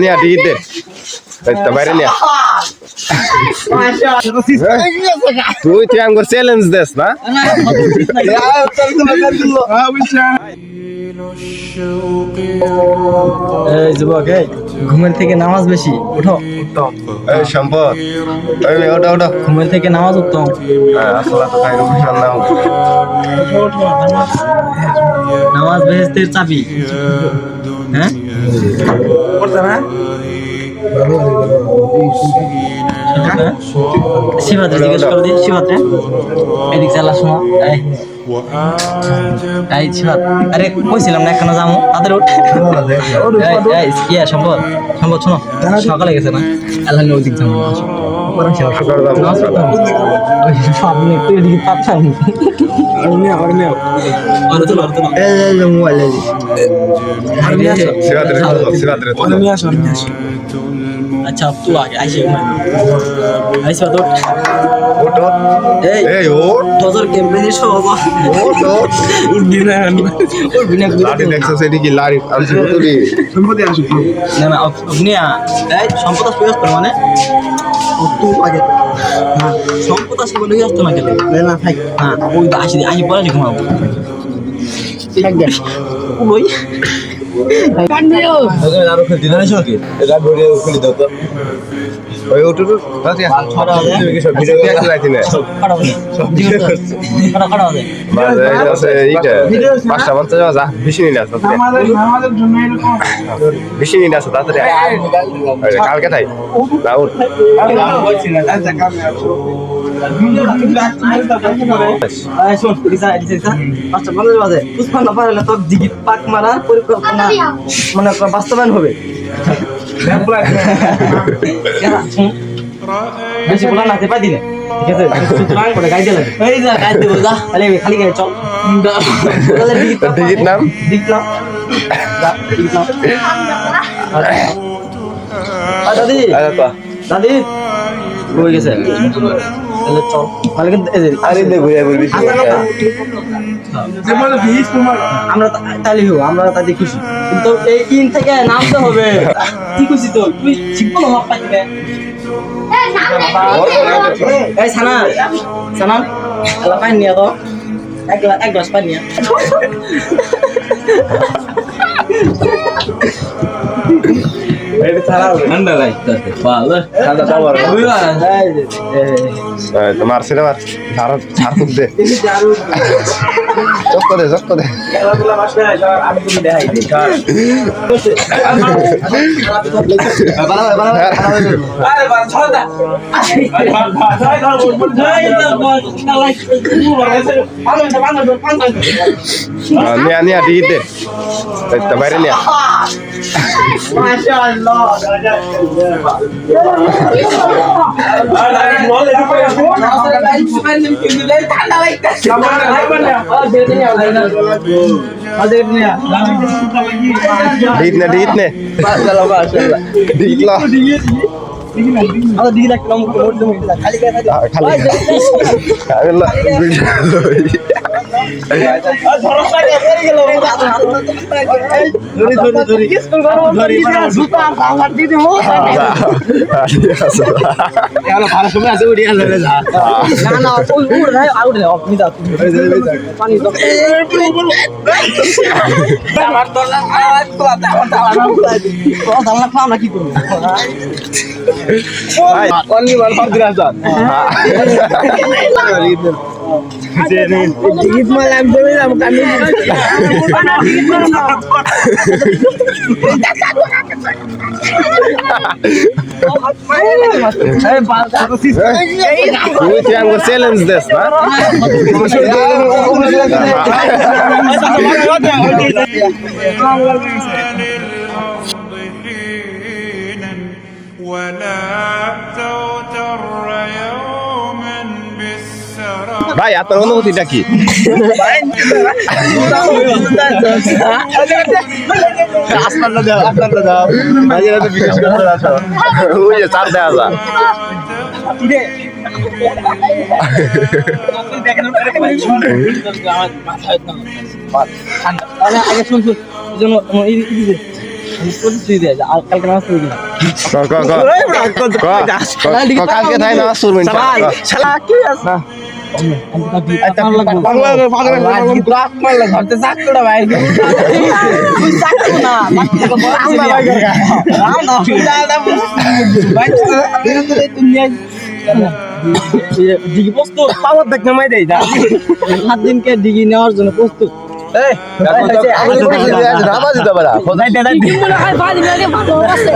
নিয়া টিকিট দে বাইরে নিয়া তুই আমার চ্যালেঞ্জ দেস না যুবক ঘুমের থেকে নামাজ বেশি উঠো উত্তম সম্পদ ওটা ওটা ঘুমের থেকে নামাজ উত্তম নামাজ বেহেশতের চাবি হ্যাঁ শিবাত্রে জিজ্ঞেস করে দিই শিবাত্রে এদিক চালার সময় এই শিবাত আরে কইছিলাম না এখানে যাবো তাদের ইয়া সম্পদ সম্পদ শোনো সকালে গেছে না আল্লাহ ওদিক যাবো আপনি একটু এদিকে পাচ্ছেন মোবাইল अच्छा अब तू आ गया ऐसे ऐसे बात ए তোদের ক্যাম্পেইনে সব উড়বিনা লাড়ি দেখছ সেটি কি লাড়ি আনছি তুই সম্পদে আসু না না আপনিয়া এই সম্পদ আসবে মানে তুই আগে হ্যাঁ সম্পদ আসবে বলে আসতো না কেন না থাক হ্যাঁ ওই আসি আসি পরে যে ঘুমাবো ঠিক আছে ওই কান্দিও আরো খেলতে না সকি এটা ঘুরে খুলে দাও তো ওই ওটু তাতে ছড়া হবে কি সব ভিডিও দেখতে যাইতি না সব ভিডিও করা হবে বাজে আছে এইটা 5:50 যা বেশি নিয়ে আসো আমাদের জন্য এরকম বেশি নিয়ে আসো তাড়াতাড়ি কালকে তাই না ওঠ আচ্ছা কালকে পরিকল্পনা মানে বাস্তবায়ন হবে বেশি বলা নাতে পারি না ঠিক আছে সুতরাং করে গাইতে লাগে এই যা গাইতে বল যা খালি গাই চল টিকিট নাম দিক নাম যা টিকিট নাম দাদি দাদি কই গেছে তাহলে চল মানে আরে দে ঘুরে বলবি আমরা তাহলে আমরা তাদের খুশি কিন্তু এই ইন থেকে নামতে হবে কি খুশি তো তুই শিখবো না পাইবে এই সানা সানা আলা পানি নিয়ে তো এক গ্লাস পানি নিয়ে এটা ছাড়া ঠান্ডা লাগতেছে ভালো ঠান্ডা টাওয়ার তোমার সেটা ছাড় ছাড় তুক দে চক্ক দে খেলাধুলা মাসে আমি তুমি দেখাই দিই নিয়া টিকিট দে বাইরে নিয়া মাশাআল্লাহ Dit ne. মাশাআল্লাহ Dit lah. ada di lak kamu kali Kali. Allah. কি করবো only 100,000. Dikit malam dulu lah bukan ini. Tuh yang challenge des, na? ভাই আপনার অনুভূতিটা কি? আপনারটা দাও ভাইয়েরা তো বিশেষ করে আসো ওই যে 4,000 দেখেন তাহলে আগে শুন শুন এই জন্য এই দিতে তুই দে আর কালকে নামাজ পড়বি না কালকে তাই না শুরবেন শালা কি আছে ডিগি প্রস্তুত পাওয়ার দেখ নামাই দেয় 7 দিনকে ডিগি নেওয়ার জন্য প্রস্তুত রামা দিতে পারা ভালো আছে